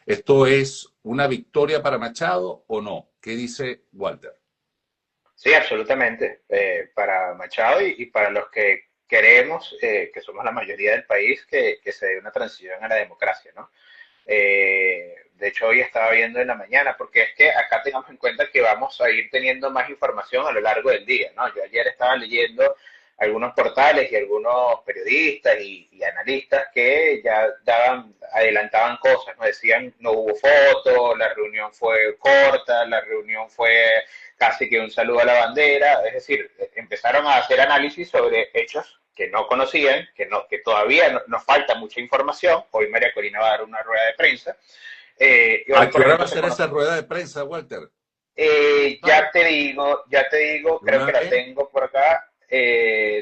¿Esto es una victoria para Machado o no? ¿Qué dice Walter? Sí, absolutamente. Para Machado y para los que queremos, que somos la mayoría del país, que se dé una transición a la democracia, ¿no? De hecho, hoy estaba viendo en la mañana, porque es que acá tengamos en cuenta que vamos a ir teniendo más información a lo largo del día, ¿no? Yo ayer estaba leyendo algunos portales y algunos periodistas y analistas que ya adelantaban cosas, ¿no? Decían, no hubo foto, la reunión fue corta, la reunión fue casi que un saludo a la bandera, es decir, empezaron a hacer análisis sobre hechos que no conocían, que todavía nos falta mucha información. Hoy María Corina va a dar una rueda de prensa. Y ¿A hoy, qué por hora va ejemplo, a ser esa rueda de prensa, Walter? ¿Sabes? ya te digo, ¿De creo una que la vez? tengo por acá.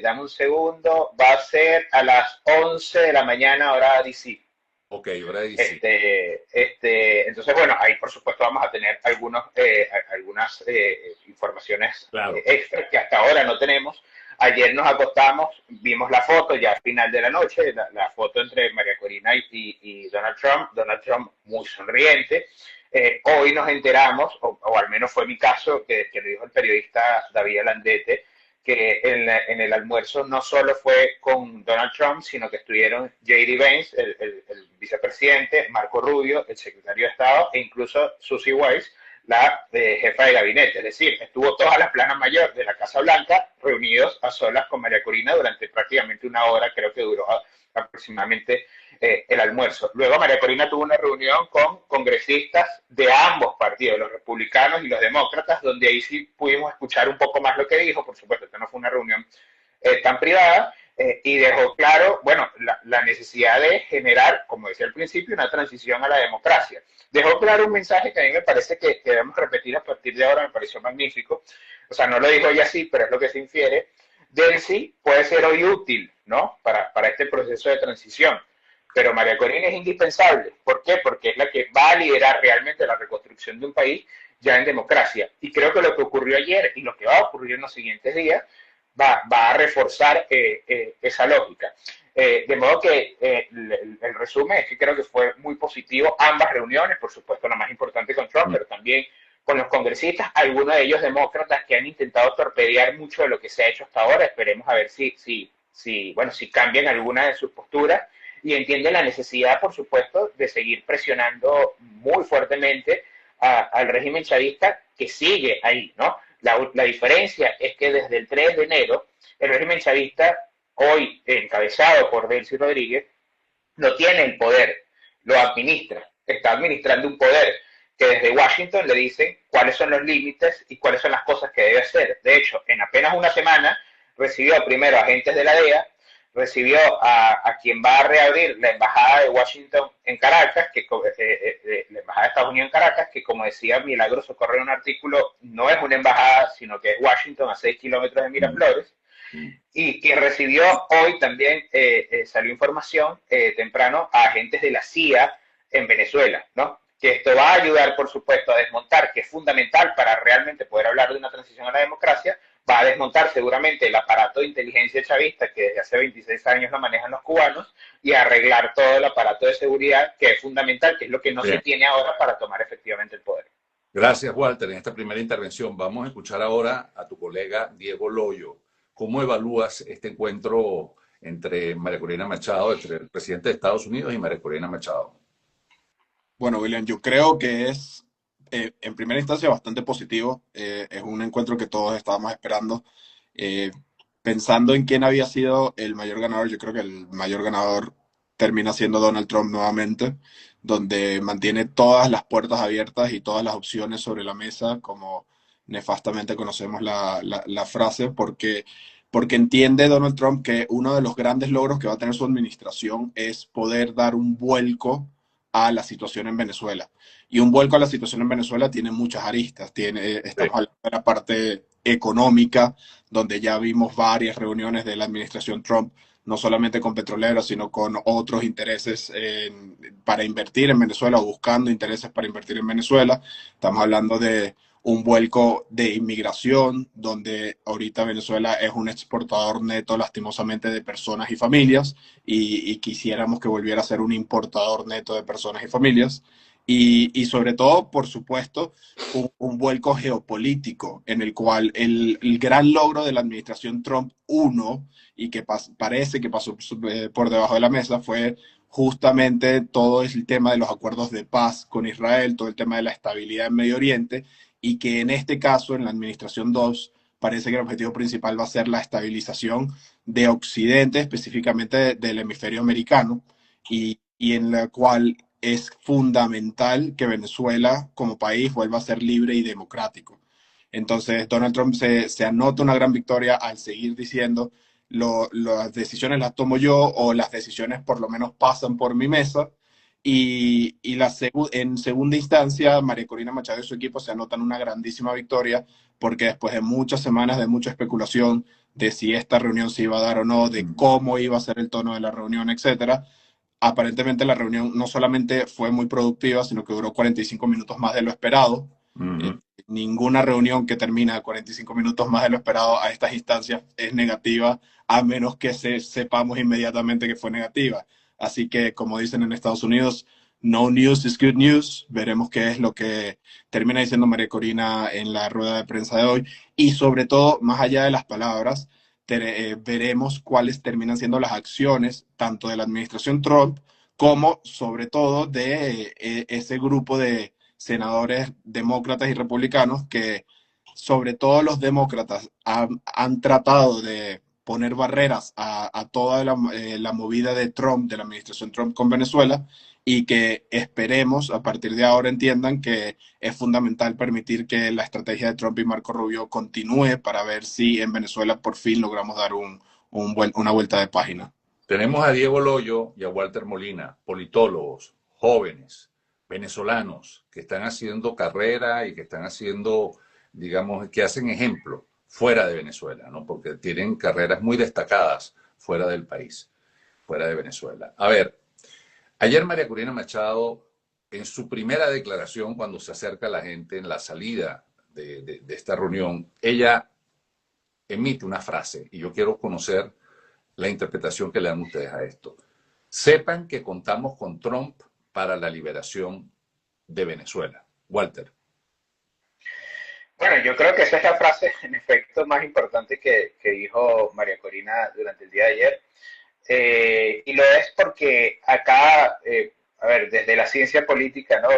Dame un segundo. Va a ser a las 11 de la mañana, hora DC. Ok, hora de sí. Entonces, bueno, ahí por supuesto vamos a tener algunas informaciones Claro. extras que hasta ahora no tenemos. Ayer nos acostamos, vimos la foto ya al final de la noche, la foto entre María Corina y Donald Trump muy sonriente. Hoy nos enteramos, o al menos fue mi caso, que lo dijo el periodista David Landete, que en el almuerzo no solo fue con Donald Trump, sino que estuvieron J.D. Vance, el vicepresidente, Marco Rubio, el secretario de Estado, e incluso Susie Weiss, la jefa de gabinete. Es decir, estuvo toda la plana mayor de la Casa Blanca reunidos a solas con María Corina durante prácticamente una hora, creo que duró aproximadamente el almuerzo. Luego María Corina tuvo una reunión con congresistas de ambos partidos, los republicanos y los demócratas, donde ahí sí pudimos escuchar un poco más lo que dijo. Por supuesto, esta no fue una reunión tan privada, y dejó claro, bueno, la necesidad de generar, como decía al principio, una transición a la democracia. Dejó claro un mensaje que a mí me parece que debemos repetir a partir de ahora, me pareció magnífico. O sea, no lo dijo ella así, pero es lo que se infiere. Delcy puede ser hoy útil, ¿no? Para este proceso de transición. Pero María Corina es indispensable. ¿Por qué? Porque es la que va a liderar realmente la reconstrucción de un país ya en democracia. Y creo que lo que ocurrió ayer y lo que va a ocurrir en los siguientes días va a reforzar esa lógica. De modo que el resumen es que creo que fue muy positivo ambas reuniones, por supuesto la más importante con Trump, Mm. pero también con los congresistas, algunos de ellos demócratas que han intentado torpedear mucho de lo que se ha hecho hasta ahora. Esperemos a ver si cambian alguna de sus posturas y entienden la necesidad, por supuesto, de seguir presionando muy fuertemente al régimen chavista que sigue ahí, ¿no? La diferencia es que desde el 3 de enero, el régimen chavista, hoy encabezado por Delcy Rodríguez, no tiene el poder, lo administra, está administrando un poder que desde Washington le dicen cuáles son los límites y cuáles son las cosas que debe hacer. De hecho, en apenas una semana recibió primero agentes de la DEA, recibió a quien va a reabrir la embajada de Washington en Caracas, la embajada de Estados Unidos en Caracas, que como decía Milagro Socorro en un artículo, no es una embajada, sino que es Washington a 6 kilómetros de Mm. Miraflores, Mm. y quien recibió hoy también, salió información temprano a agentes de la CIA en Venezuela, ¿no? Que esto va a ayudar, por supuesto, a desmontar, que es fundamental para realmente poder hablar de una transición a la democracia, va a desmontar seguramente el aparato de inteligencia chavista que desde hace 26 años lo manejan los cubanos y arreglar todo el aparato de seguridad que es fundamental, que es lo que no se Bien. tiene ahora para tomar efectivamente el poder. Gracias, Walter. En esta primera intervención vamos a escuchar ahora a tu colega Diego Loyo. ¿Cómo evalúas este encuentro entre María Corina Machado, entre el presidente de Estados Unidos y María Corina Machado? Bueno, William, yo creo que es en primera instancia bastante positivo. Es un encuentro que todos estábamos esperando. Eh, Pensando en quién había sido el mayor ganador, yo creo que el mayor ganador termina siendo Donald Trump nuevamente, donde mantiene todas las puertas abiertas y todas las opciones sobre la mesa, como nefastamente conocemos la frase, porque entiende Donald Trump que uno de los grandes logros que va a tener su administración es poder dar un vuelco a la situación en Venezuela. Y un vuelco a la situación en Venezuela tiene muchas aristas. Sí. Estamos hablando de la parte económica, donde ya vimos varias reuniones de la administración Trump, no solamente con petroleros, sino con otros intereses para invertir en Venezuela o buscando intereses para invertir en Venezuela. Estamos hablando de un vuelco de inmigración, donde ahorita Venezuela es un exportador neto, lastimosamente, de personas y familias, y quisiéramos que volviera a ser un importador neto de personas y familias. y sobre todo, por supuesto, un vuelco geopolítico en el cual el gran logro de la administración Trump 1 y que parece que pasó por debajo de la mesa fue justamente todo el tema de los acuerdos de paz con Israel, todo el tema de la estabilidad en Medio Oriente y que en este caso, en la administración 2, parece que el objetivo principal va a ser la estabilización de Occidente, específicamente del hemisferio americano, y en la cual es fundamental que Venezuela como país vuelva a ser libre y democrático. Entonces, Donald Trump se anota una gran victoria al seguir diciendo las decisiones las tomo yo o las decisiones por lo menos pasan por mi mesa. En segunda instancia, María Corina Machado y su equipo se anotan una grandísima victoria porque después de muchas semanas de mucha especulación de si esta reunión se iba a dar o no, de cómo iba a ser el tono de la reunión, etcétera, aparentemente la reunión no solamente fue muy productiva, sino que duró 45 minutos más de lo esperado. Ninguna reunión que termina 45 minutos más de lo esperado a estas instancias es negativa, a menos que sepamos inmediatamente que fue negativa. Así que, como dicen en Estados Unidos, no news is good news. Veremos qué es lo que termina diciendo María Corina en la rueda de prensa de hoy. Y sobre todo, más allá de las palabras, veremos cuáles terminan siendo las acciones, tanto de la administración Trump, como sobre todo de ese grupo de senadores demócratas y republicanos que, sobre todo los demócratas, han tratado de poner barreras a toda la movida de Trump, de la administración Trump con Venezuela, y que esperemos a partir de ahora entiendan que es fundamental permitir que la estrategia de Trump y Marco Rubio continúe para ver si en Venezuela por fin logramos dar una vuelta de página. Tenemos a Diego Loyo y a Walter Molina, politólogos, jóvenes, venezolanos, que están haciendo carrera y que están haciendo, digamos, que hacen ejemplo fuera de Venezuela, ¿no? Porque tienen carreras muy destacadas fuera del país, fuera de Venezuela. A ver, ayer María Corina Machado, en su primera declaración, cuando se acerca a la gente en la salida de esta reunión, ella emite una frase, y yo quiero conocer la interpretación que le dan ustedes a esto. Sepan que contamos con Trump para la liberación de Venezuela. Walter. Bueno, yo creo que esa es la frase, en efecto, más importante que dijo María Corina durante el día de ayer. Y lo es porque acá, a ver, desde la ciencia política, ¿no?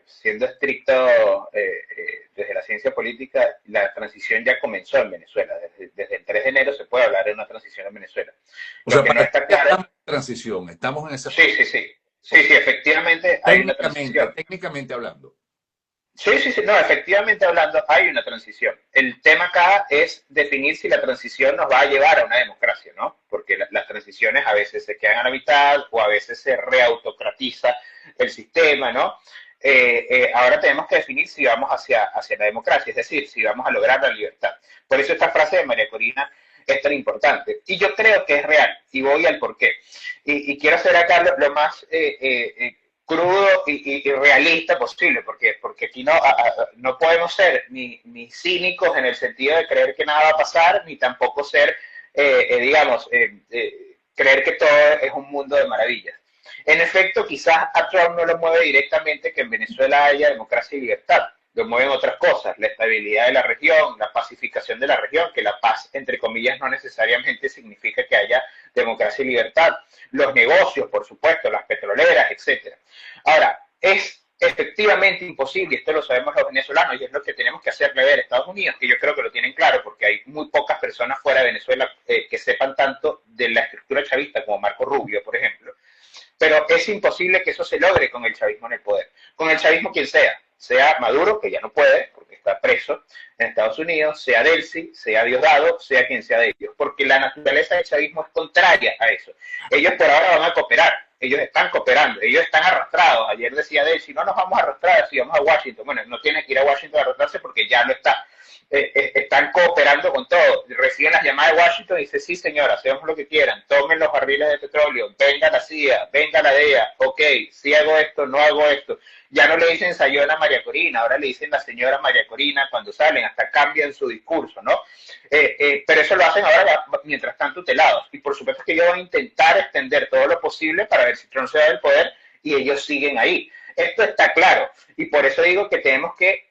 Siendo estricto, desde la ciencia política, la transición ya comenzó en Venezuela. Desde el 3 de enero se puede hablar de una transición en Venezuela. O sea, para está claro, estamos en transición, estamos en esa... Sí, sí, sí. Sí, sí, efectivamente hay una transición. Técnicamente hablando. Sí, sí, sí, no, efectivamente hablando, hay una transición. El tema acá es definir si la transición nos va a llevar a una democracia, ¿no? Porque las transiciones a veces se quedan a la mitad o a veces se reautocratiza el sistema, ¿no? Ahora tenemos que definir si vamos hacia la democracia, es decir, si vamos a lograr la libertad. Por eso esta frase de María Corina es tan importante. Y yo creo que es real, y voy al porqué. Y quiero hacer acá lo más crudo y realista posible, porque aquí no podemos ser ni cínicos en el sentido de creer que nada va a pasar, ni tampoco ser, creer que todo es un mundo de maravillas. En efecto, quizás a Trump no lo mueve directamente que en Venezuela haya democracia y libertad. Lo mueven otras cosas, la estabilidad de la región, la pacificación de la región, que la paz, entre comillas, no necesariamente significa que haya democracia y libertad. Los negocios, por supuesto, las petroleras, etcétera. Ahora, es efectivamente imposible, esto lo sabemos los venezolanos y es lo que tenemos que hacerle ver a Estados Unidos, que yo creo que lo tienen claro porque hay muy pocas personas fuera de Venezuela que sepan tanto de la estructura chavista como Marco Rubio, por ejemplo. Pero es imposible que eso se logre con el chavismo en el poder. Con el chavismo quien sea Maduro, que ya no puede, porque está preso en Estados Unidos, sea Delcy, sea Diosdado, sea quien sea de ellos, porque la naturaleza del chavismo es contraria a eso. Ellos por ahora van a cooperar, ellos están cooperando, ellos están arrastrados. Ayer decía Delcy, no nos vamos a arrastrar si vamos a Washington. Bueno, no tiene que ir a Washington a arrastrarse porque ya lo está. Están cooperando con todo. Reciben las llamadas de Washington y dice, sí señora, hacemos lo que quieran, tomen los barriles de petróleo, venga la CIA, venga la DEA, ok, si hago esto, no hago esto. Ya no le dicen Sayona María Corina, ahora le dicen la señora María Corina cuando salen, hasta cambian su discurso, ¿no? Pero eso lo hacen ahora mientras están tutelados. Y por supuesto que ellos van a intentar extender todo lo posible para ver si Trump se da el poder y ellos siguen ahí. Esto está claro y por eso digo que tenemos que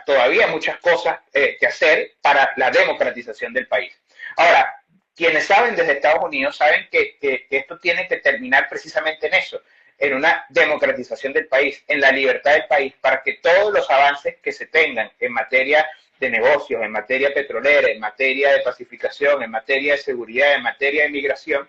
todavía muchas cosas que hacer para la democratización del país. Ahora, quienes saben desde Estados Unidos saben que esto tiene que terminar precisamente en eso, en una democratización del país, en la libertad del país, para que todos los avances que se tengan en materia de negocios, en materia petrolera, en materia de pacificación, en materia de seguridad, en materia de migración,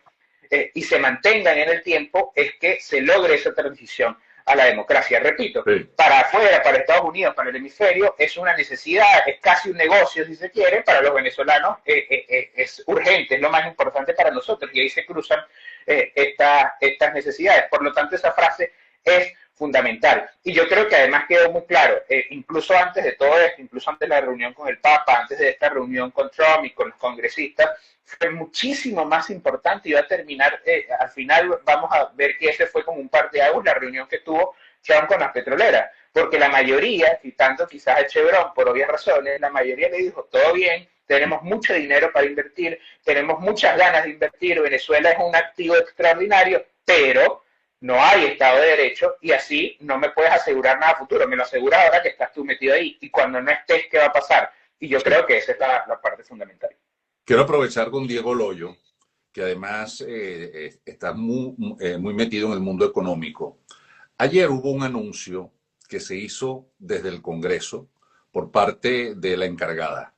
y se mantengan en el tiempo, es que se logre esa transición a la democracia. Repito, Sí. para afuera, para Estados Unidos, para el hemisferio, es una necesidad, es casi un negocio, si se quiere, para los venezolanos es urgente, es lo más importante para nosotros, y ahí se cruzan estas necesidades. Por lo tanto, esa frase es fundamental. Y yo creo que además quedó muy claro, incluso antes de todo esto, incluso antes de la reunión con el Papa, antes de esta reunión con Trump y con los congresistas, fue muchísimo más importante y va a terminar, al final vamos a ver que ese fue como un parteaguas la reunión que tuvo Trump con las petroleras, porque la mayoría, citando quizás a Chevron por obvias razones, la mayoría le dijo, todo bien, tenemos mucho dinero para invertir, tenemos muchas ganas de invertir, Venezuela es un activo extraordinario, pero no hay Estado de Derecho y así no me puedes asegurar nada futuro, me lo aseguras ahora que estás tú metido ahí y cuando no estés, ¿qué va a pasar? Y yo creo que esa es la parte fundamental. Quiero aprovechar con Diego Loyo, que además está muy metido en el mundo económico. Ayer hubo un anuncio que se hizo desde el Congreso por parte de la encargada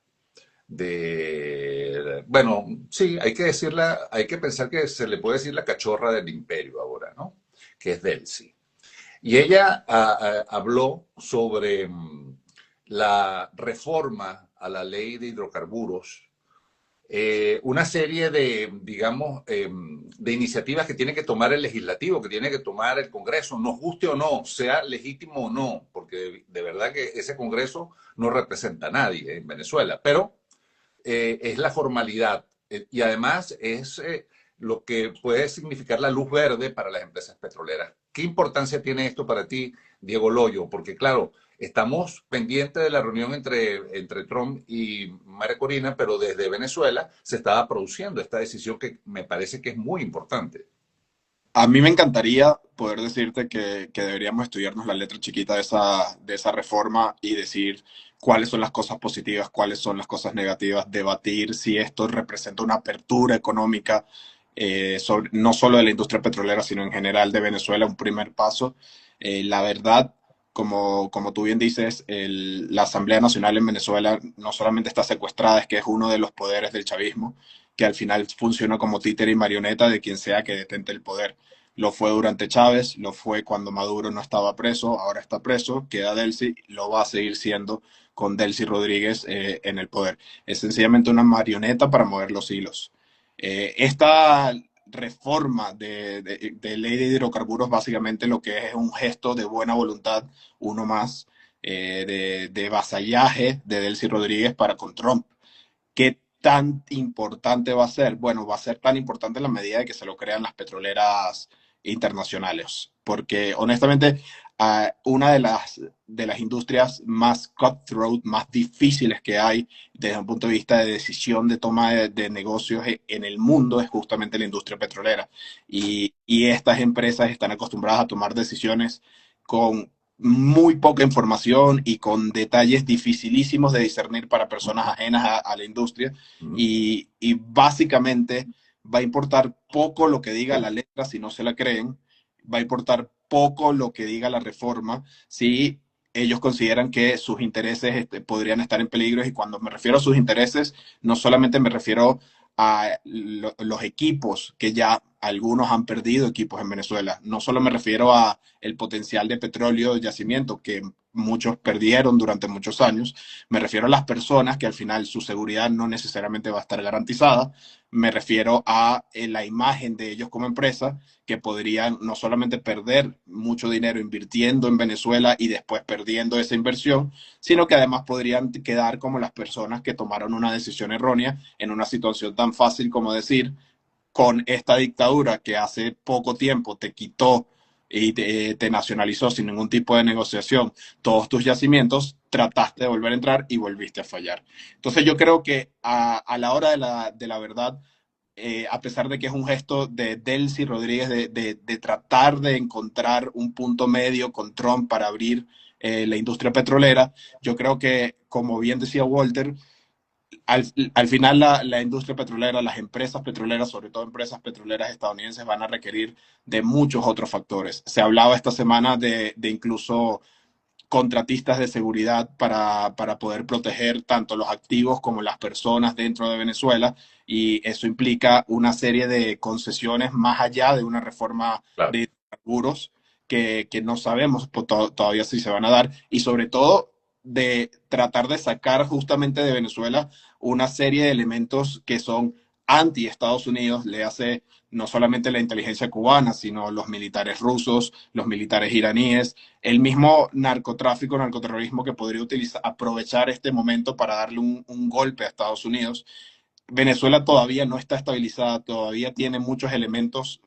bueno, sí, hay que decirla, hay que pensar que se le puede decir la cachorra del imperio ahora, ¿no? Que es Delcy. Y ella habló sobre la reforma a la ley de hidrocarburos, una serie de, digamos, de iniciativas que tiene que tomar el legislativo, que tiene que tomar el Congreso, nos guste o no, sea legítimo o no, porque de verdad que ese Congreso no representa a nadie en Venezuela, pero es la formalidad y además es lo que puede significar la luz verde para las empresas petroleras. ¿Qué importancia tiene esto para ti, Diego Loyo? Porque claro, estamos pendientes de la reunión entre Trump y María Corina, pero desde Venezuela se estaba produciendo esta decisión que me parece que es muy importante. A mí me encantaría poder decirte que deberíamos estudiarnos la letra chiquita de esa reforma y decir cuáles son las cosas positivas, cuáles son las cosas negativas, debatir si esto representa una apertura económica, no solo de la industria petrolera, sino en general de Venezuela, un primer paso. La verdad, como tú bien dices, la Asamblea Nacional en Venezuela no solamente está secuestrada, es que es uno de los poderes del chavismo, que al final funciona como títere y marioneta de quien sea que detente el poder. Lo fue durante Chávez, lo fue cuando Maduro no estaba preso, ahora está preso, queda Delcy, lo va a seguir siendo con Delcy Rodríguez en el poder. Es sencillamente una marioneta para mover los hilos. Esta reforma de ley de hidrocarburos básicamente lo que es un gesto de buena voluntad, uno más, de vasallaje de Delcy Rodríguez para con Trump. ¿Qué tan importante va a ser? Bueno, va a ser tan importante en la medida de que se lo crean las petroleras internacionales, porque honestamente una de las industrias más cutthroat, más difíciles que hay desde un punto de vista de decisión de toma de negocios en el mundo es justamente la industria petrolera. Y estas empresas están acostumbradas a tomar decisiones con muy poca información y con detalles dificilísimos de discernir para personas ajenas a la industria. Y básicamente va a importar poco lo que diga la letra si no se la creen, va a importar poco lo que diga la reforma si ellos consideran que sus intereses podrían estar en peligro. Y cuando me refiero a sus intereses, no solamente me refiero a los equipos que ya algunos han perdido equipos en Venezuela. No solo me refiero a el potencial de petróleo de yacimiento que muchos perdieron durante muchos años. Me refiero a las personas que al final su seguridad no necesariamente va a estar garantizada. Me refiero a la imagen de ellos como empresa que podrían no solamente perder mucho dinero invirtiendo en Venezuela y después perdiendo esa inversión, sino que además podrían quedar como las personas que tomaron una decisión errónea en una situación tan fácil como decir, con esta dictadura que hace poco tiempo te quitó y te nacionalizó sin ningún tipo de negociación todos tus yacimientos, trataste de volver a entrar y volviste a fallar. Entonces yo creo que a la hora de la verdad, a pesar de que es un gesto de Delcy Rodríguez de tratar de encontrar un punto medio con Trump para abrir la industria petrolera, yo creo que, como bien decía Walter, al final la industria petrolera, las empresas petroleras, sobre todo empresas petroleras estadounidenses, van a requerir de muchos otros factores. Se hablaba esta semana de incluso contratistas de seguridad para poder proteger tanto los activos como las personas dentro de Venezuela, y eso implica una serie de concesiones más allá de una reforma Claro. de seguros que no sabemos todavía si se van a dar, y sobre todo de tratar de sacar justamente de Venezuela una serie de elementos que son anti Estados Unidos, le hace no solamente la inteligencia cubana, sino los militares rusos, los militares iraníes, el mismo narcotráfico, narcoterrorismo que podría aprovechar este momento para darle un golpe a Estados Unidos. Venezuela todavía no está estabilizada, todavía tiene muchos elementos,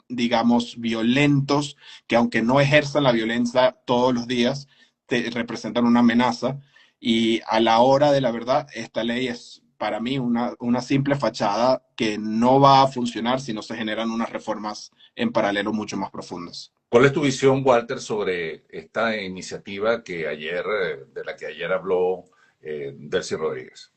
digamos, violentos, que aunque no ejerzan la violencia todos los días, representan una amenaza. Y a la hora de la verdad, esta ley es para mí una simple fachada que no va a funcionar si no se generan unas reformas en paralelo mucho más profundas. ¿Cuál es tu visión, Walter, sobre esta iniciativa de la que ayer habló Delcy Rodríguez?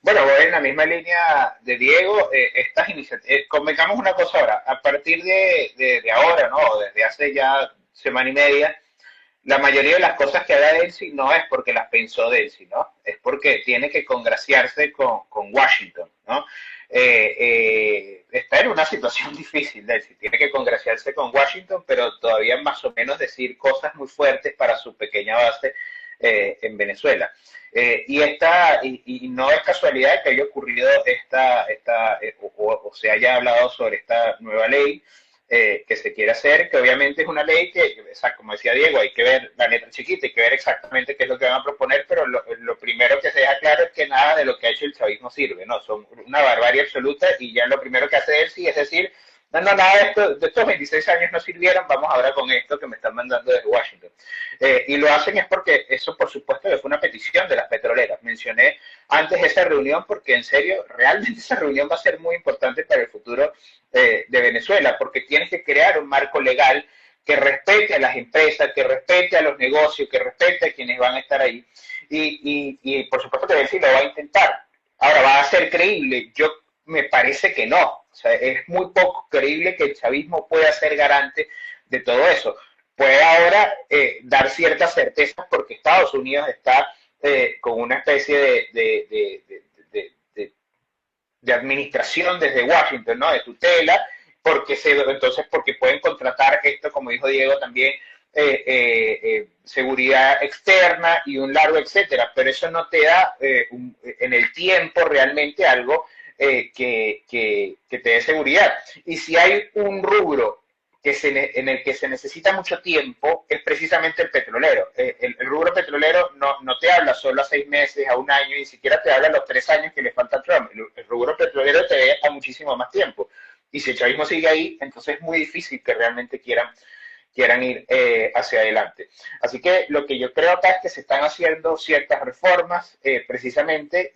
Bueno, voy en la misma línea de Diego. Estas iniciativas, convengamos una cosa ahora, a partir de ahora, ¿no? Desde hace ya semana y media, la mayoría de las cosas que haga Delcy no es porque las pensó Delcy, ¿no? Es porque tiene que congraciarse con Washington, ¿no? Está en una situación difícil, Delcy. Tiene que congraciarse con Washington, pero todavía más o menos decir cosas muy fuertes para su pequeña base en Venezuela. Y no es casualidad que haya ocurrido o se haya hablado sobre esta nueva ley que se quiere hacer, que obviamente es una ley que, como decía Diego, hay que ver la letra chiquita, hay que ver exactamente qué es lo que van a proponer, pero lo primero que se deja claro es que nada de lo que ha hecho el chavismo sirve, ¿no? Son una barbarie absoluta, y ya lo primero que hace él sí es decir, no, nada de estos 26 años no sirvieron, vamos ahora con esto que me están mandando desde Washington. Y lo hacen es porque eso, por supuesto, que fue una petición de las petroleras. Mencioné antes esa reunión porque, en serio, realmente esa reunión va a ser muy importante para el futuro de Venezuela, porque tienes que crear un marco legal que respete a las empresas, que respete a los negocios, que respete a quienes van a estar ahí. Y por supuesto que sí lo va a intentar. Ahora, ¿va a ser creíble? Yo me parece que no. O sea, es muy poco creíble que el chavismo pueda ser garante de todo eso. Puede ahora dar ciertas certezas porque Estados Unidos está con una especie de administración desde Washington, ¿no? De tutela, entonces porque pueden contratar esto, como dijo Diego también, seguridad externa y un largo etcétera, pero eso no te da en el tiempo realmente algo que te dé seguridad. Y si hay un rubro en el que se necesita mucho tiempo, es precisamente el petrolero. El rubro petrolero no te habla solo a 6 meses, a un año, ni siquiera te habla a los 3 años que le falta a Trump. El rubro petrolero te ve a muchísimo más tiempo. Y si el chavismo sigue ahí, entonces es muy difícil que realmente quieran ir hacia adelante. Así que lo que yo creo acá es que se están haciendo ciertas reformas precisamente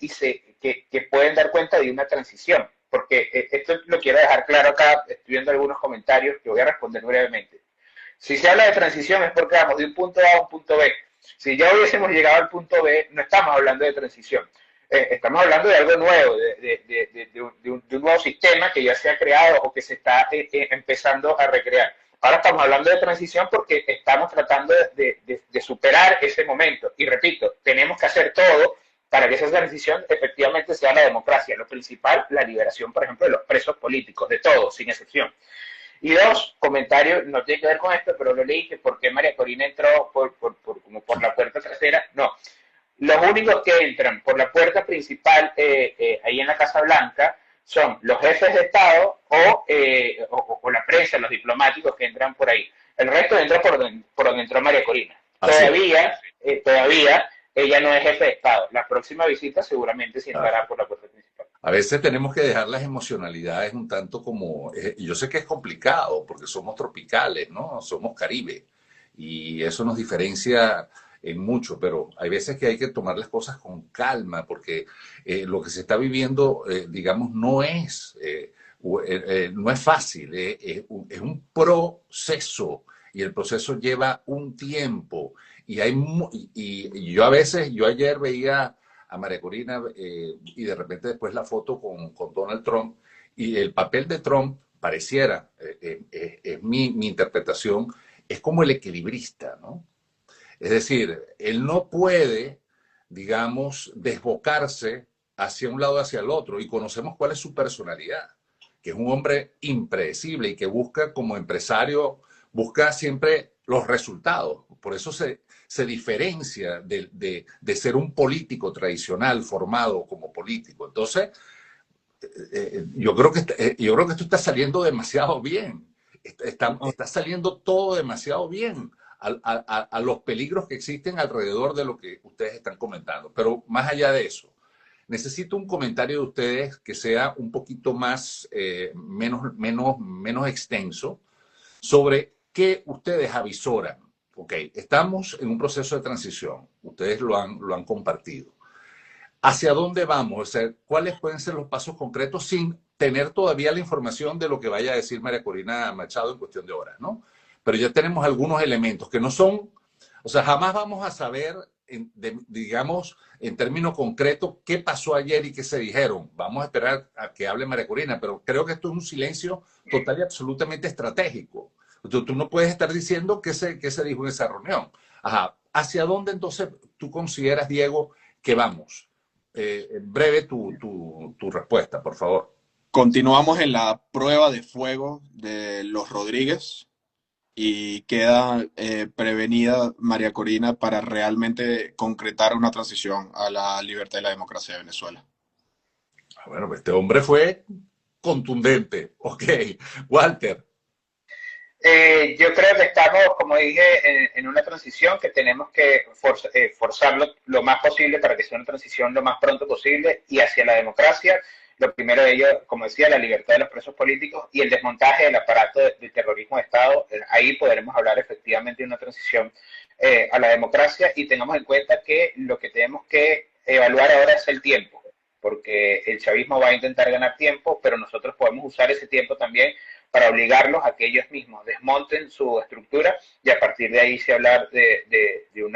que pueden dar cuenta de una transición, porque esto lo quiero dejar claro acá, estoy viendo algunos comentarios que voy a responder brevemente. Si se habla de transición es porque vamos de un punto A a un punto B. Si ya hubiésemos llegado al punto B, no estamos hablando de transición. Estamos hablando de algo nuevo, de un nuevo sistema que ya se ha creado o que se está empezando a recrear. Ahora estamos hablando de transición porque estamos tratando de superar ese momento. Y repito, tenemos que hacer todo para que esa transición efectivamente sea la democracia. Lo principal, la liberación, por ejemplo, de los presos políticos, de todos, sin excepción. Y dos, comentarios, no tiene que ver con esto, pero lo leí, que por qué María Corina entró como por la puerta trasera. No, los únicos que entran por la puerta principal ahí en la Casa Blanca son los jefes de Estado o la prensa, los diplomáticos que entran por ahí. El resto entra por donde entró María Corina. Todavía ella no es jefe de Estado. La próxima visita seguramente sí entrará por la puerta principal. A veces tenemos que dejar las emocionalidades un tanto y yo sé que es complicado porque somos tropicales, ¿no? Somos Caribe y eso nos diferencia en mucho, pero hay veces que hay que tomar las cosas con calma, porque lo que se está viviendo, digamos, no es fácil, es un proceso y el proceso lleva un tiempo. Y yo ayer veía a María Corina y de repente después la foto con Donald Trump y el papel de Trump pareciera, es mi interpretación, es como el equilibrista, ¿no? Es decir, él no puede, digamos, desbocarse hacia un lado o hacia el otro y conocemos cuál es su personalidad, que es un hombre impredecible y que busca como empresario, busca siempre los resultados. Por eso se diferencia de ser un político tradicional formado como político. Entonces, yo creo que esto está saliendo demasiado bien. Está saliendo todo demasiado bien a los peligros que existen alrededor de lo que ustedes están comentando. Pero más allá de eso, necesito un comentario de ustedes que sea un poquito más, menos extenso sobre qué ustedes avisoran. Ok, estamos en un proceso de transición. Ustedes lo han compartido. ¿Hacia dónde vamos? O sea, ¿cuáles pueden ser los pasos concretos sin tener todavía la información de lo que vaya a decir María Corina Machado en cuestión de horas, ¿no? Pero ya tenemos algunos elementos que no son, o sea, jamás vamos a saber, digamos, en términos concretos, qué pasó ayer y qué se dijeron. Vamos a esperar a que hable María Corina, pero creo que esto es un silencio total y absolutamente estratégico. Tú no puedes estar diciendo qué se dijo en esa reunión. Ajá. ¿Hacia dónde entonces tú consideras, Diego, que vamos? Breve tu respuesta, por favor. Continuamos en la prueba de fuego de los Rodríguez y queda prevenida María Corina para realmente concretar una transición a la libertad y la democracia de Venezuela. Bueno, pues este hombre fue contundente. Ok, Walter. Yo creo que estamos, como dije, en una transición que tenemos que forzarlo lo más posible para que sea una transición lo más pronto posible y hacia la democracia. Lo primero de ello, como decía, la libertad de los presos políticos y el desmontaje del aparato de terrorismo de Estado. Ahí podremos hablar efectivamente de una transición a la democracia y tengamos en cuenta que lo que tenemos que evaluar ahora es el tiempo, porque el chavismo va a intentar ganar tiempo, pero nosotros podemos usar ese tiempo también para obligarlos a que ellos mismos desmonten su estructura y a partir de ahí se hablar de un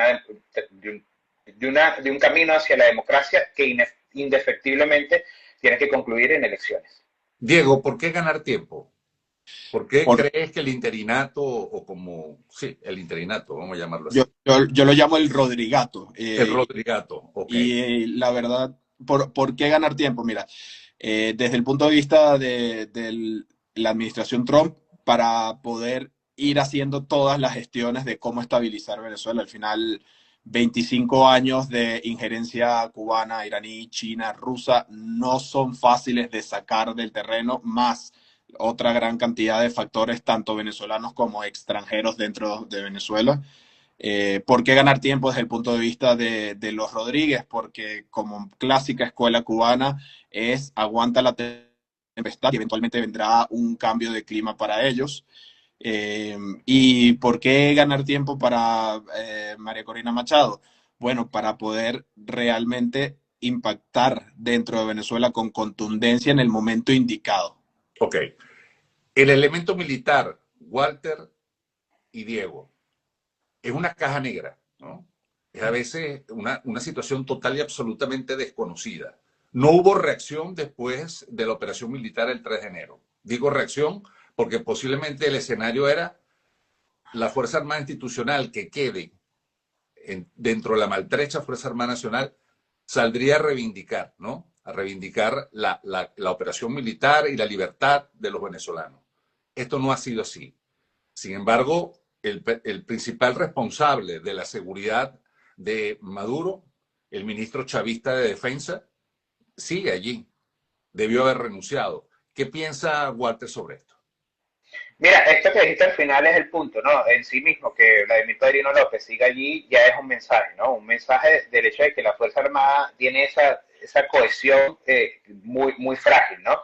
camino hacia la democracia que indefectiblemente tiene que concluir en elecciones. Diego, ¿por qué ganar tiempo? ¿Por qué crees que el interinato, o como, sí, el interinato, vamos a llamarlo así? Yo lo llamo el Rodrigato. El Rodrigato, ok. Y la verdad, ¿por qué ganar tiempo? Mira, desde el punto de vista de la administración Trump, para poder ir haciendo todas las gestiones de cómo estabilizar Venezuela. Al final, 25 años de injerencia cubana, iraní, china, rusa, no son fáciles de sacar del terreno, más otra gran cantidad de factores, tanto venezolanos como extranjeros dentro de Venezuela. ¿Por qué ganar tiempo desde el punto de vista de los Rodríguez? Porque como clásica escuela cubana es aguanta la tempestad y eventualmente vendrá un cambio de clima para ellos. ¿Y por qué ganar tiempo para María Corina Machado? Bueno, para poder realmente impactar dentro de Venezuela con contundencia en el momento indicado. Ok. El elemento militar, Walter y Diego, es una caja negra, ¿no? Es a veces una situación total y absolutamente desconocida. No hubo reacción después de la operación militar el 3 de enero. Digo reacción porque posiblemente el escenario era la Fuerza Armada Institucional que quede dentro de la maltrecha Fuerza Armada Nacional saldría a reivindicar, ¿no? A reivindicar la operación militar y la libertad de los venezolanos. Esto no ha sido así. Sin embargo, el principal responsable de la seguridad de Maduro, el ministro chavista de Defensa, sigue allí. Debió haber renunciado. ¿Qué piensa Walter sobre esto? Mira, esto que dijiste al final es el punto, ¿no? En sí mismo, que Vladimir Padrino López siga allí ya es un mensaje, ¿no? Un mensaje del hecho de que la Fuerza Armada tiene esa cohesión muy frágil, ¿no?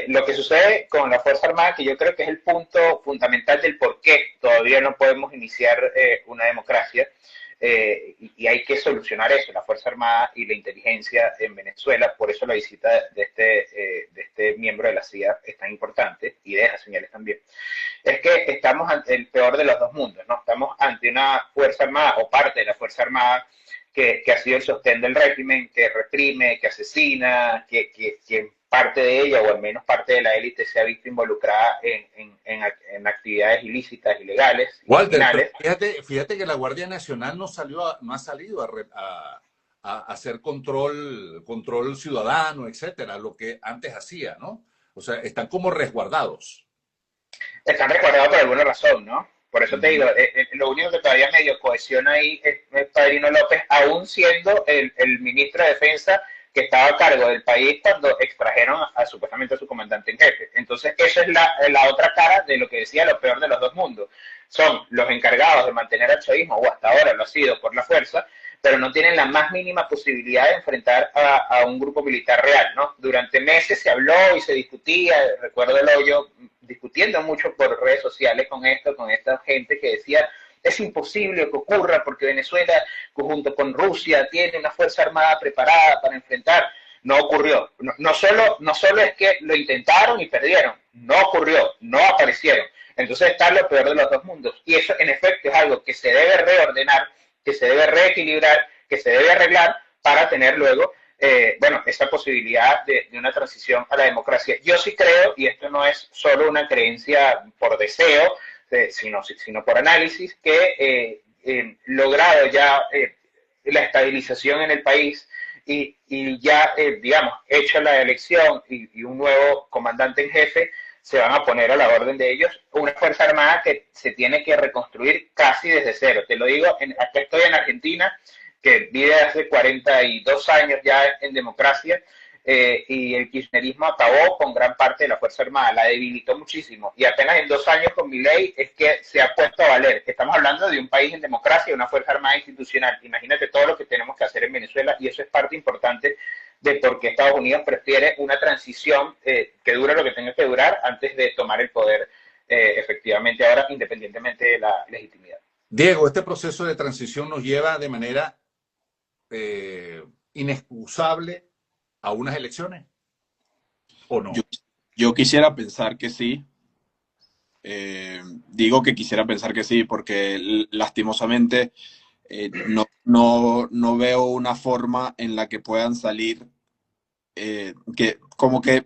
Lo que sucede con la Fuerza Armada, que yo creo que es el punto fundamental del por qué todavía no podemos iniciar una democracia, y hay que solucionar eso, la Fuerza Armada y la inteligencia en Venezuela. Por eso la visita de este miembro de la CIA es tan importante y deja señales también. Es que estamos ante el peor de los dos mundos, ¿no? Estamos ante una Fuerza Armada o parte de la Fuerza Armada que ha sido el sostén del régimen, que reprime, que asesina, que parte de ella, o al menos parte de la élite, se ha visto involucrada en actividades ilícitas, ilegales, Walter, criminales. fíjate que la Guardia Nacional no ha salido a hacer control ciudadano, etcétera, lo que antes hacía, ¿no? O sea, están como resguardados. Están resguardados por alguna razón, ¿no? Por eso te digo, lo único que todavía medio cohesiona ahí es Padrino López, aún siendo el ministro de Defensa que estaba a cargo del país cuando extrajeron supuestamente a su comandante en jefe. Entonces, eso es la otra cara de lo que decía lo peor de los dos mundos. Son los encargados de mantener al chavismo, o hasta ahora lo ha sido por la fuerza, pero no tienen la más mínima posibilidad de enfrentar a un grupo militar real, ¿no? Durante meses se habló y se discutía, recuerdo el hoyo discutiendo mucho por redes sociales con esta gente que decía, es imposible que ocurra porque Venezuela, junto con Rusia, tiene una fuerza armada preparada para enfrentar. No ocurrió. No solo es que lo intentaron y perdieron, no ocurrió, no aparecieron. Entonces está lo peor de los dos mundos. Y eso, en efecto, es algo que se debe reordenar, que se debe reequilibrar, que se debe arreglar para tener luego esa posibilidad de una transición a la democracia. Yo sí creo, y esto no es solo una creencia por deseo, sino por análisis, que logrado ya la estabilización en el país y ya, digamos, hecha la elección y un nuevo comandante en jefe, se van a poner a la orden de ellos una Fuerza Armada que se tiene que reconstruir casi desde cero. Te lo digo, acá estoy en Argentina, que vive hace 42 años ya en democracia, y el kirchnerismo acabó con gran parte de la Fuerza Armada, la debilitó muchísimo, y apenas en 2 años con Milei es que se ha puesto a valer. Estamos hablando de un país en democracia, una Fuerza Armada institucional. Imagínate todo lo que tenemos que hacer en Venezuela, y eso es parte importante de por qué Estados Unidos prefiere una transición que dure lo que tenga que durar antes de tomar el poder efectivamente ahora, independientemente de la legitimidad. Diego, este proceso de transición nos lleva de manera inexcusable a unas elecciones, ¿o no? Yo quisiera pensar que sí. Digo que quisiera pensar que sí, porque lastimosamente no veo una forma en la que puedan salir, que como que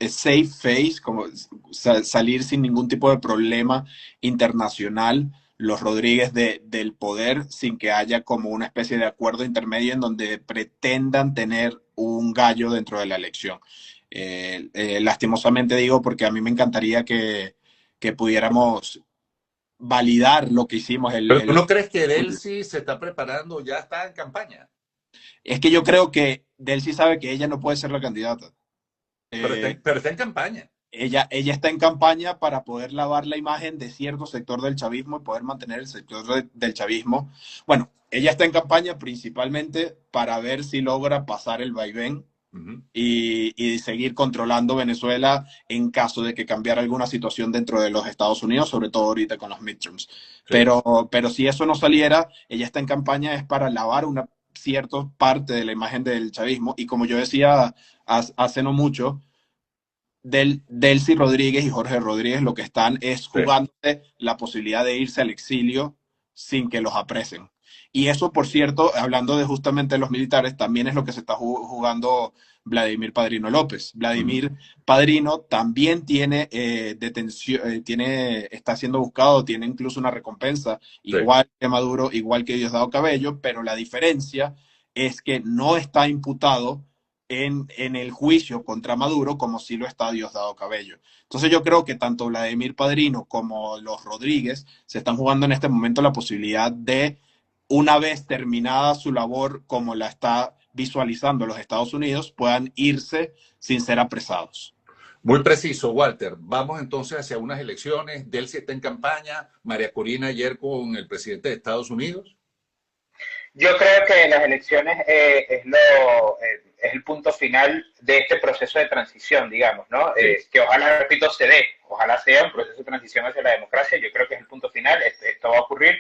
safe face, como salir sin ningún tipo de problema internacional los Rodríguez del poder, sin que haya como una especie de acuerdo intermedio en donde pretendan tener un gallo dentro de la elección. Lastimosamente digo, porque a mí me encantaría que pudiéramos validar lo que hicimos. ¿Pero tú no crees que Delcy se está preparando, ya está en campaña? Es que yo creo que Delcy sabe que ella no puede ser la candidata. Pero está en campaña. Ella está en campaña para poder lavar la imagen de cierto sector del chavismo y poder mantener el sector del chavismo. Bueno, ella está en campaña principalmente para ver si logra pasar el vaivén y seguir controlando Venezuela en caso de que cambiara alguna situación dentro de los Estados Unidos, sobre todo ahorita con los midterms. Sí. Pero si eso no saliera, ella está en campaña es para lavar una cierta parte de la imagen del chavismo. Y como yo decía hace no mucho, Delcy Rodríguez y Jorge Rodríguez lo que están es jugándose la posibilidad de irse al exilio sin que los apresen. Y eso, por cierto, hablando de justamente los militares, también es lo que se está jugando Vladimir Padrino López. Vladimir Padrino también tiene detención, está siendo buscado, tiene incluso una recompensa, igual que Maduro, igual que Diosdado Cabello, pero la diferencia es que no está imputado en el juicio contra Maduro como sí lo está Diosdado Cabello. Entonces yo creo que tanto Vladimir Padrino como los Rodríguez se están jugando en este momento la posibilidad de, una vez terminada su labor como la está visualizando los Estados Unidos, puedan irse sin ser apresados. Muy preciso, Walter. Vamos entonces hacia unas elecciones. Delcy está en campaña. María Corina ayer con el presidente de Estados Unidos. Yo creo que las elecciones es el punto final de este proceso de transición, digamos, ¿no? Sí. Que ojalá, repito, se dé. Ojalá sea un proceso de transición hacia la democracia. Yo creo que es el punto final. Esto va a ocurrir.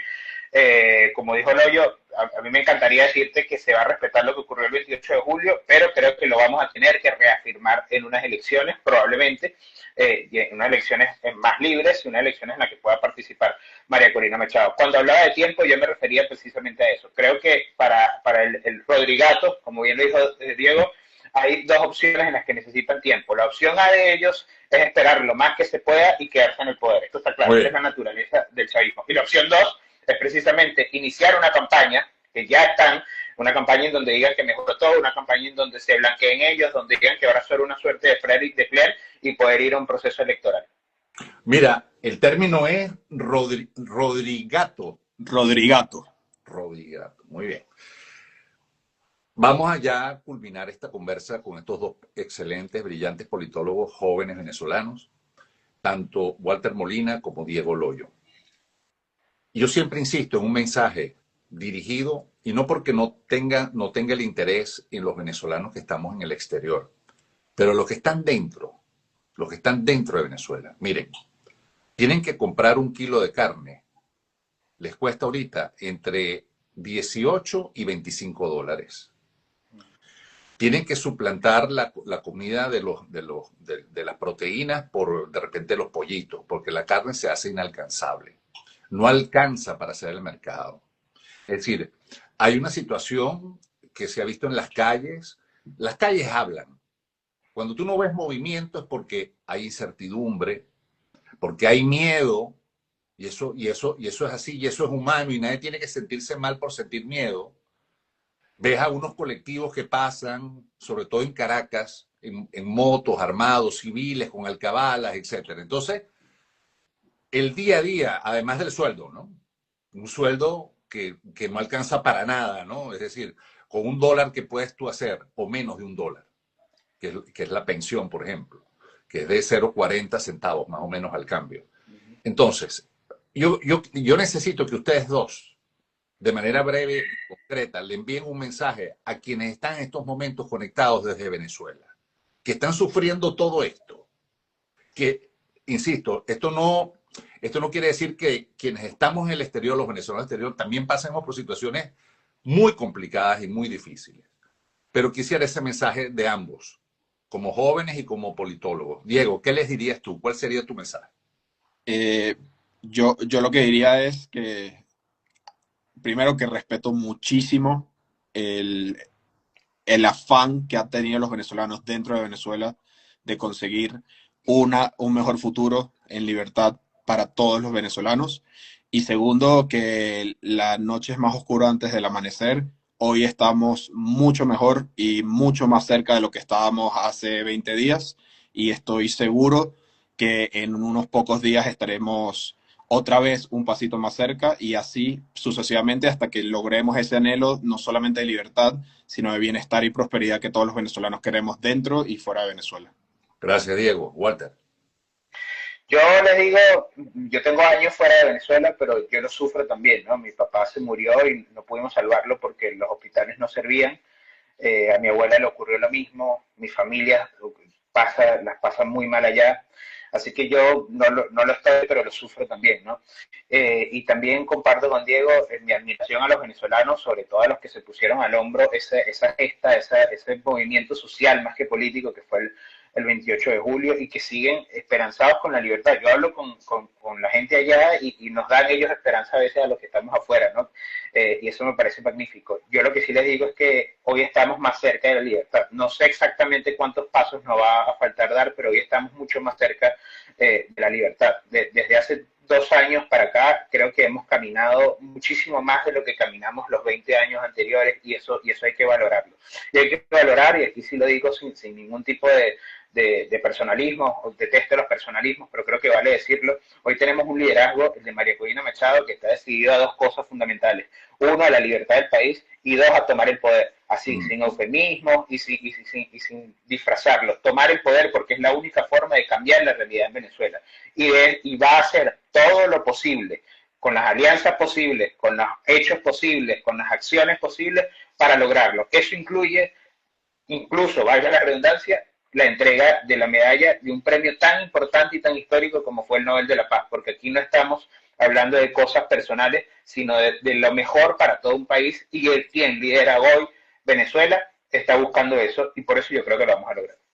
Como dijo Loyo, a mí me encantaría decirte que se va a respetar lo que ocurrió el 28 de julio, pero creo que lo vamos a tener que reafirmar en unas elecciones, probablemente, en unas elecciones más libres y unas elecciones en las que pueda participar María Corina Machado. Cuando hablaba de tiempo, yo me refería precisamente a eso. Creo que para el Rodrigato, como bien lo dijo Diego, hay dos opciones en las que necesitan tiempo. La opción A de ellos es esperar lo más que se pueda y quedarse en el poder. Esto está claro, es la naturaleza del chavismo. Y la opción dos es precisamente iniciar una campaña, que ya están, una campaña en donde digan que mejoró todo, una campaña en donde se blanqueen ellos, donde digan que ahora son una suerte de Frederick de Klerk y poder ir a un proceso electoral. Mira, el término es Rodrigato. Rodrigato. Rodrigato, muy bien. Vamos allá a culminar esta conversa con estos dos excelentes, brillantes politólogos jóvenes venezolanos, tanto Walter Molina como Diego Loyo. Yo siempre insisto en un mensaje dirigido, y no porque no tenga el interés en los venezolanos que estamos en el exterior, pero los que están dentro de Venezuela. Miren, tienen que comprar un kilo de carne. Les cuesta ahorita entre 18 y 25 dólares. Tienen que suplantar la comida de las proteínas por, de repente, los pollitos, porque la carne se hace inalcanzable. No alcanza para hacer el mercado. Es decir, hay una situación que se ha visto en las calles. Las calles hablan. Cuando tú no ves movimiento es porque hay incertidumbre, porque hay miedo, y eso es así, y eso es humano, y nadie tiene que sentirse mal por sentir miedo. Ves a unos colectivos que pasan, sobre todo en Caracas, en motos, armados, civiles, con alcabalas, etc. Entonces, el día a día, además del sueldo, ¿no? Un sueldo que no alcanza para nada, ¿no? Es decir, con $1 que puedes tú hacer, o menos de $1, que es la pensión, por ejemplo, que es de 0,40 centavos más o menos al cambio. Entonces, yo necesito que ustedes dos, de manera breve y concreta, le envíen un mensaje a quienes están en estos momentos conectados desde Venezuela, que están sufriendo todo esto. Que, insisto, esto no quiere decir que quienes estamos en el exterior, los venezolanos del exterior, también pasemos por situaciones muy complicadas y muy difíciles. Pero quisiera ese mensaje de ambos, como jóvenes y como politólogos. Diego, ¿qué les dirías tú? ¿Cuál sería tu mensaje? Yo lo que diría es que, primero, que respeto muchísimo el afán que han tenido los venezolanos dentro de Venezuela de conseguir un mejor futuro en libertad para todos los venezolanos. Y segundo, que la noche es más oscura antes del amanecer. Hoy estamos mucho mejor y mucho más cerca de lo que estábamos hace 20 días. Y estoy seguro que en unos pocos días estaremos otra vez un pasito más cerca y así sucesivamente hasta que logremos ese anhelo no solamente de libertad, sino de bienestar y prosperidad que todos los venezolanos queremos dentro y fuera de Venezuela. Gracias, Diego. Walter. Yo les digo, yo tengo años fuera de Venezuela, pero yo lo sufro también, ¿no? Mi papá se murió y no pudimos salvarlo porque los hospitales no servían. A mi abuela le ocurrió lo mismo, mi familia las pasa muy mal allá. Así que yo no lo estoy, pero lo sufro también, ¿no? Y también comparto con Diego mi admiración a los venezolanos, sobre todo a los que se pusieron al hombro esa gesta, ese movimiento social más que político que fue el 28 de julio y que siguen esperanzados con la libertad. Yo hablo con la gente allá y nos dan ellos esperanza a veces a los que estamos afuera, ¿no? Y eso me parece magnífico. Yo lo que sí les digo es que hoy estamos más cerca de la libertad. No sé exactamente cuántos pasos nos va a faltar dar, pero hoy estamos mucho más cerca de la libertad. Desde hace 2 años para acá creo que hemos caminado muchísimo más de lo que caminamos los 20 años anteriores y eso hay que valorarlo. Y hay que valorar, y aquí sí lo digo sin ningún tipo de personalismo, detesto los personalismos, pero creo que vale decirlo. Hoy tenemos un liderazgo, el de María Corina Machado, que está decidido a 2 cosas fundamentales. 1, a la libertad del país, y 2, a tomar el poder. Así, sin eufemismo y sin disfrazarlo. Tomar el poder porque es la única forma de cambiar la realidad en Venezuela. Y va a hacer todo lo posible, con las alianzas posibles, con los hechos posibles, con las acciones posibles, para lograrlo. Eso incluye, incluso, valga la redundancia, la entrega de la medalla de un premio tan importante y tan histórico como fue el Nobel de la Paz, porque aquí no estamos hablando de cosas personales, sino de lo mejor para todo un país, y quien lidera hoy Venezuela está buscando eso, y por eso yo creo que lo vamos a lograr.